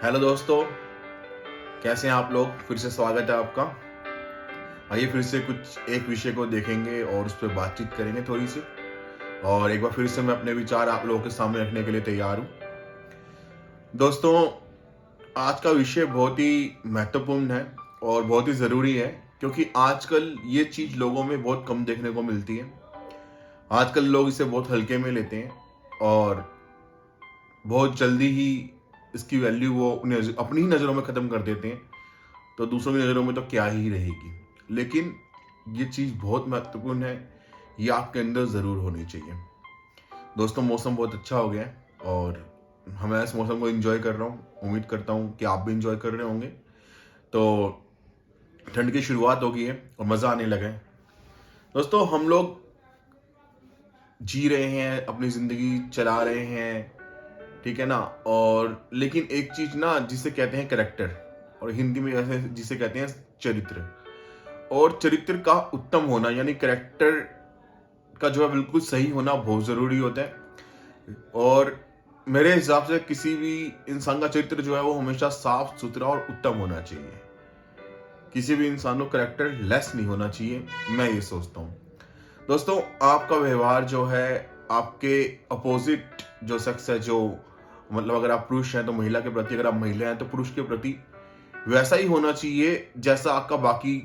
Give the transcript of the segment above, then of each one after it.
Hello दोस्तों, कैसे हैं आप लोग। फिर से स्वागत है आपका। आइए फिर से कुछ एक विषय को देखेंगे और उस पर बातचीत करेंगे थोड़ी सी। और एक बार फिर से मैं अपने विचार आप लोगों के सामने रखने के लिए तैयार हूँ। दोस्तों, आज का विषय बहुत ही महत्वपूर्ण है और बहुत ही ज़रूरी है, क्योंकि आजकल ये चीज़ लोगों में बहुत कम देखने को मिलती है। आजकल लोग इसे बहुत हल्के में लेते हैं और बहुत जल्दी ही इसकी वैल्यू वो अपनी ही नज़रों में ख़त्म कर देते हैं। तो दूसरों की नज़रों में तो क्या ही रहेगी। लेकिन ये चीज़ बहुत महत्वपूर्ण है, ये आपके अंदर ज़रूर होनी चाहिए। दोस्तों, मौसम बहुत अच्छा हो गया है और मैं इस मौसम को एंजॉय कर रहा हूँ। उम्मीद करता हूँ कि आप भी एंजॉय कर रहे होंगे। तो ठंड की शुरुआत हो गई है और मज़ा आने लगा है। दोस्तों, हम लोग जी रहे हैं, अपनी ज़िंदगी चला रहे हैं, ठीक है ना। और लेकिन एक चीज़ ना जिसे कहते हैं कैरेक्टर, और हिंदी में जैसे जिसे कहते हैं चरित्र, और चरित्र का उत्तम होना यानी कैरेक्टर का जो है बिल्कुल सही होना बहुत ज़रूरी होता है। और मेरे हिसाब से किसी भी इंसान का चरित्र जो है वो हमेशा साफ सुथरा और उत्तम होना चाहिए। किसी भी इंसान को कैरेक्टर लेस नहीं होना चाहिए, मैं ये सोचता हूँ। दोस्तों, आपका व्यवहार जो है आपके अपोजिट जो सेक्स है, जो मतलब अगर आप पुरुष हैं तो महिला के प्रति, अगर आप महिला हैं तो पुरुष के प्रति वैसा ही होना चाहिए जैसा आपका बाकी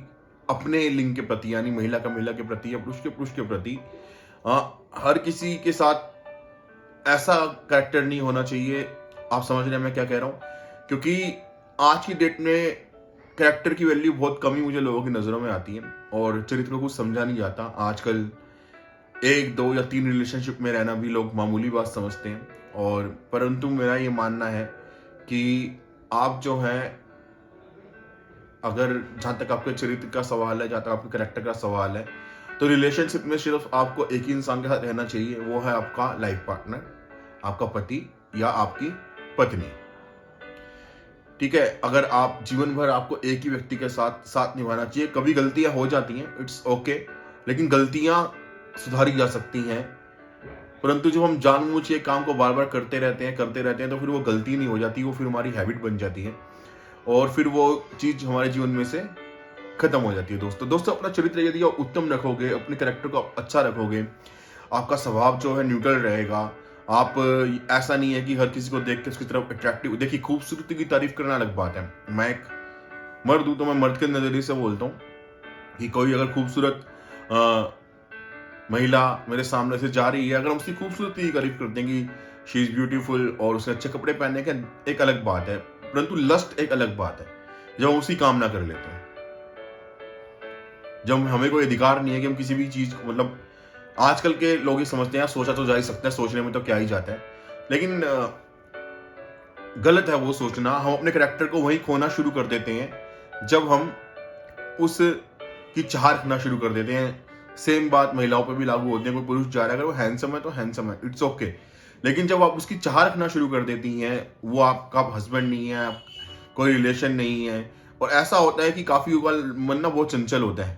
अपने लिंग के प्रति यानी महिला का महिला के प्रति या पुरुष के प्रति। हर किसी के साथ ऐसा कैरेक्टर नहीं होना चाहिए। आप समझ रहे हैं मैं क्या कह रहा हूँ, क्योंकि आज की डेट में कैरेक्टर की वैल्यू बहुत कम ही मुझे लोगों की नज़रों में आती है और चरित्र को कुछ समझा नहीं जाता। आजकल 1, 2 या 3 रिलेशनशिप में रहना भी लोग मामूली बात समझते हैं। और परंतु मेरा ये मानना है कि आप जो हैं, अगर जहाँ तक आपके चरित्र का सवाल है, जहाँ तक आपके कैरेक्टर का सवाल है, तो रिलेशनशिप में सिर्फ आपको एक ही इंसान के साथ रहना चाहिए, वो है आपका लाइफ पार्टनर, आपका पति या आपकी पत्नी। ठीक है, अगर आप जीवन भर आपको एक ही व्यक्ति के साथ साथ निभाना चाहिए। कभी गलतियां हो जाती हैं, इट्स ओके, लेकिन गलतियां सुधारी जा सकती हैं। परंतु जब हम जानबूझ के काम को बार बार करते रहते हैं तो फिर वो गलती नहीं हो जाती, वो फिर हमारी हैबिट बन जाती है और फिर वो चीज़ हमारे जीवन में से खत्म हो जाती है। दोस्तों, अपना चरित्र यदि आप उत्तम रखोगे, अपने कैरेक्टर को अच्छा रखोगे, आपका स्वभाव जो है न्यूट्रल रहेगा। आप ऐसा नहीं है कि हर किसी को देख के उसकी तरफ अट्रैक्टिव, देखिए खूबसूरती की तारीफ करना अलग बात है। मैं एक मर्द हूं तो मैं मर्द के नजरिए से बोलता हूँ कि कोई अगर खूबसूरत महिला मेरे सामने से जा रही है, अगर हम उसकी खूबसूरती की तारीफ करते हैं कि शी इज ब्यूटीफुल और उसने अच्छे कपड़े पहनने का एक अलग बात है, परंतु लस्ट एक अलग बात है जब हम उसकी कामना कर लेते हैं। जब हमें कोई अधिकार नहीं है कि हम किसी भी चीज को, मतलब आजकल के लोग ये समझते हैं सोचा तो जा ही सकता है, सोचने में तो क्या ही जाता है। लेकिन गलत है वो सोचना। हम अपने कैरेक्टर को वहीं खोना शुरू कर देते हैं जब हम उस की चाह रखना शुरू कर देते हैं। सेम बात महिलाओं पर भी लागू होती है। कोई पुरुष जा रहा है, अगर वो हैंडसम है तो हैंडसम है, इट्स ओके। लेकिन जब आप उसकी चाह रखना शुरू कर देती हैं, वो आपका हस्बैंड नहीं है, कोई रिलेशन नहीं है, और ऐसा होता है कि काफी बार मन ना बहुत चंचल होता है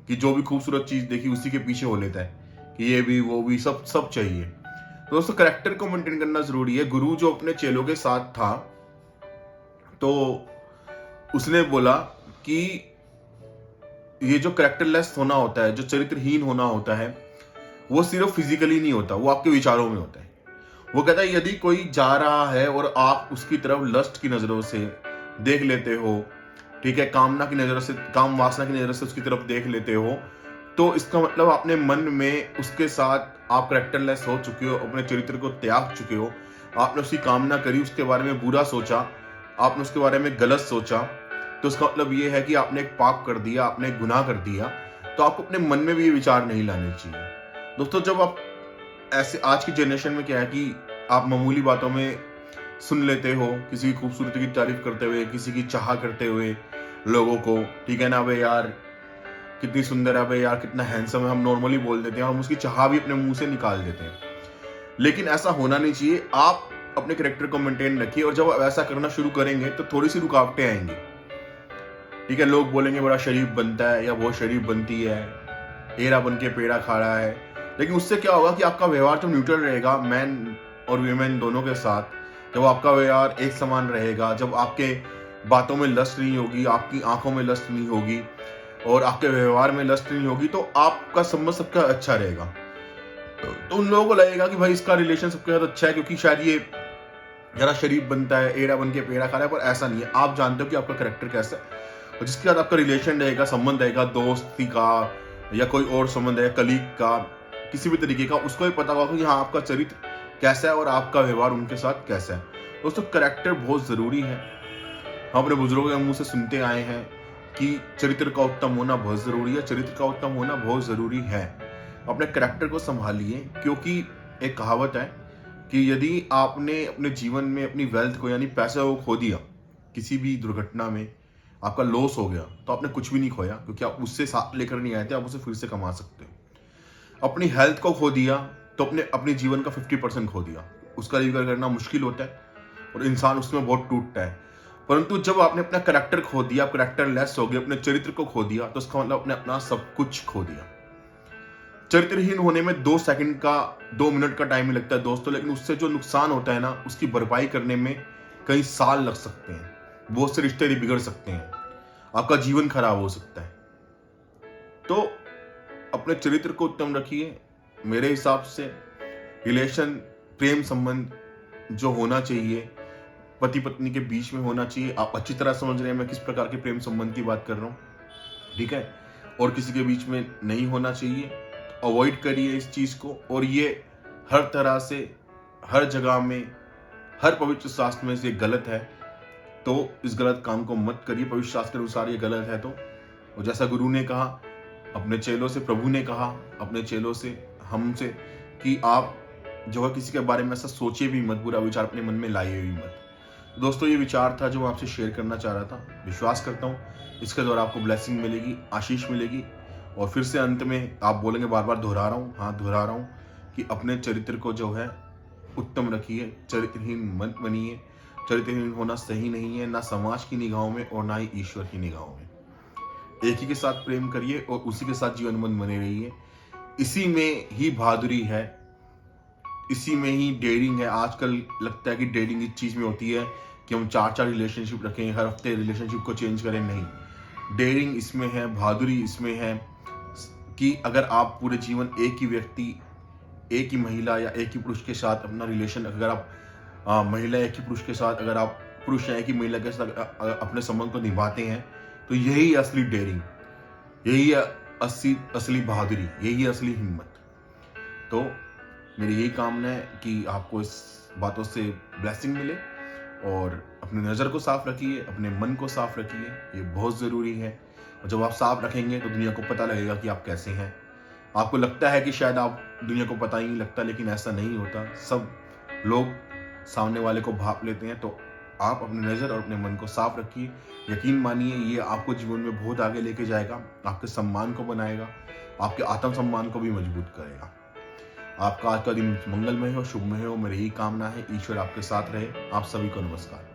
कि जो भी खूबसूरत चीज देखी उसी के पीछे हो लेता है कि ये भी वो भी सब सब चाहिए। तो दोस्तों, करेक्टर को मेंटेन करना जरूरी है। गुरु जो अपने चेलों के साथ था तो उसने बोला कि ये जो करेक्टरलेस होना होता है, जो चरित्रहीन होना होता है, वो सिर्फ फिजिकली नहीं होता, वो आपके विचारों में होता है। वो कहता है यदि कोई जा रहा है और आप उसकी तरफ लस्ट की नजरों से देख लेते हो, ठीक है, कामना की नजरों से, काम वासना की नजरों से उसकी तरफ देख लेते हो, तो इसका मतलब आपने मन में उसके साथ आप करेक्टरलेस हो चुके हो, अपने चरित्र को त्याग चुके हो। आपने उसकी कामना करी, उसके बारे में बुरा सोचा, आपने उसके बारे में गलत सोचा, तो उसका मतलब ये है कि आपने एक पाप कर दिया, आपने एक गुनाह कर दिया। तो आपको अपने मन में भी ये विचार नहीं लाने चाहिए। दोस्तों, जब आप ऐसे, आज की जनरेशन में क्या है कि आप मामूली बातों में सुन लेते हो, किसी की खूबसूरती की तारीफ करते हुए, किसी की चाह करते हुए लोगों को, ठीक है ना, भाई यार कितनी सुंदर है, भाई यार कितना हैंडसम है, हम नॉर्मली बोल देते हैं, हम उसकी चाह भी अपने मुंह से निकाल देते हैं। लेकिन ऐसा होना नहीं चाहिए। आप अपने कैरेक्टर को मेंटेन रखिए और जब आप ऐसा करना शुरू करेंगे तो थोड़ी सी रुकावटें आएंगी। ठीक है, लोग बोलेंगे बड़ा शरीफ बनता है या वो शरीफ बनती है, एरा बन के पेड़ा खा रहा है। लेकिन उससे क्या होगा कि आपका व्यवहार तो न्यूट्रल रहेगा, मैन और वीमेन दोनों के साथ। जब आपका व्यवहार एक समान रहेगा, जब आपके बातों में लस्ट नहीं होगी, आपकी आंखों में लस्ट नहीं होगी और आपके व्यवहार में लस्ट नहीं होगी, तो आपका संबंध सबका अच्छा रहेगा। तो उन लोगों को लगेगा कि भाई इसका रिलेशन सबके साथ अच्छा है, क्योंकि शायद ये जरा शरीफ बनता है, एड़ा बन के पेड़ा खा रहा है, पर ऐसा नहीं है। आप जानते हो कि आपका कैरेक्टर कैसा है, और जिसके साथ आपका रिलेशन रहेगा, संबंध रहेगा, दोस्ती का या कोई और संबंध है, कलीग का, किसी भी तरीके का, उसको भी पता होगा कि हाँ आपका चरित्र कैसा है और आपका व्यवहार उनके साथ कैसा है। दोस्तों, कैरेक्टर बहुत जरूरी है। हम अपने बुजुर्गों के मुंह से सुनते आए हैं कि चरित्र का उत्तम होना बहुत जरूरी है, चरित्र का उत्तम होना बहुत जरूरी है। अपने कैरेक्टर को संभालिए, क्योंकि एक कहावत है कि यदि आपने अपने जीवन में अपनी वेल्थ को यानी पैसे को खो दिया, किसी भी दुर्घटना में आपका लॉस हो गया, तो आपने कुछ भी नहीं खोया, क्योंकि आप उससे साथ लेकर नहीं आए थे, आप उसे फिर से कमा सकते हो। अपनी हेल्थ को खो दिया तो अपने जीवन का 50% खो दिया, उसका रिकवर करना मुश्किल होता है और इंसान उसमें बहुत टूटता है। परंतु जब आपने अपना कैरेक्टर खो दिया, आप कैरेक्टर लेस हो गए, अपने चरित्र को खो दिया, तो उसका मतलब आपने अपना सब कुछ खो दिया। चरित्रहीन होने में 2 सेकंड का 2 मिनट का टाइम ही लगता है दोस्तों, लेकिन उससे जो नुकसान होता है ना, उसकी भरपाई करने में कई साल लग सकते हैं, बहुत से रिश्ते बिगड़ सकते हैं, आपका जीवन खराब हो सकता है। तो अपने चरित्र को उत्तम रखिए। मेरे हिसाब से रिलेशन, प्रेम संबंध जो होना चाहिए पति पत्नी के बीच में होना चाहिए। आप अच्छी तरह समझ रहे हैं मैं किस प्रकार के प्रेम संबंध की बात कर रहा हूँ, ठीक है, और किसी के बीच में नहीं होना चाहिए। अवॉइड करिए इस चीज को, और ये हर तरह से, हर जगह में, हर पवित्र शास्त्र में से गलत है, तो इस गलत काम को मत करिए। पवित्र शास्त्र के अनुसार ये गलत है। तो और जैसा गुरु ने कहा अपने चेलों से, प्रभु ने कहा अपने चेलों से, हमसे, कि आप जो है किसी के बारे में ऐसा सोचिए भी मत, बुरा विचार अपने मन में लाइए भी मत। दोस्तों, ये विचार था जो मैं आपसे शेयर करना चाह रहा था। विश्वास करता हूँ इसके द्वारा आपको ब्लेसिंग मिलेगी, आशीष मिलेगी। और फिर से अंत में आप बोलेंगे, बार बार दोहरा रहा हूँ, हाँ दोहरा रहा हूँ, कि अपने चरित्र को जो है उत्तम रखिए, चरित्रहीन मत बनिए। चरित्रहीन होना सही नहीं है, ना समाज की निगाहों में और ना ही ईश्वर की निगाहों में। एक ही के साथ प्रेम करिए और उसी के साथ जीवन बन बने रहिए। इसी में ही बहादुरी है, इसी में ही डेयरिंग है। आजकल लगता है कि डेयरिंग इस चीज में होती है कि हम 4 रिलेशनशिप रखें, हर हफ्ते रिलेशनशिप को चेंज करें। नहीं, डेयरिंग इसमें है, बहादुरी इसमें है कि अगर आप पूरे जीवन एक ही व्यक्ति, एक ही महिला या एक ही पुरुष के साथ अपना रिलेशन, अगर आप महिला एक ही पुरुष के साथ, अगर आप पुरुष एक ही महिला के साथ अपने संबंध को निभाते हैं, तो यही असली डेयरिंग, यही असली बहादुरी, यही असली हिम्मत। तो मेरी यही कामना है कि आपको इस बातों से ब्लेसिंग मिले, और अपनी नज़र को साफ रखिए, अपने मन को साफ रखिए, ये बहुत ज़रूरी है। और जब आप साफ रखेंगे तो दुनिया को पता लगेगा कि आप कैसे हैं। आपको लगता है कि शायद आप दुनिया को पता ही नहीं लगता, लेकिन ऐसा नहीं होता। सब लोग सामने वाले को भाप लेते हैं। तो आप अपनी नज़र और अपने मन को साफ रखिए। यकीन मानिए, ये आपको जीवन में बहुत आगे लेके जाएगा, आपके सम्मान को बनाएगा, आपके आत्मसम्मान को भी मजबूत करेगा। आपका आज का दिन मंगलमय हो, शुभमय हो, मेरी यही कामना है। ईश्वर आपके साथ रहे। आप सभी को नमस्कार।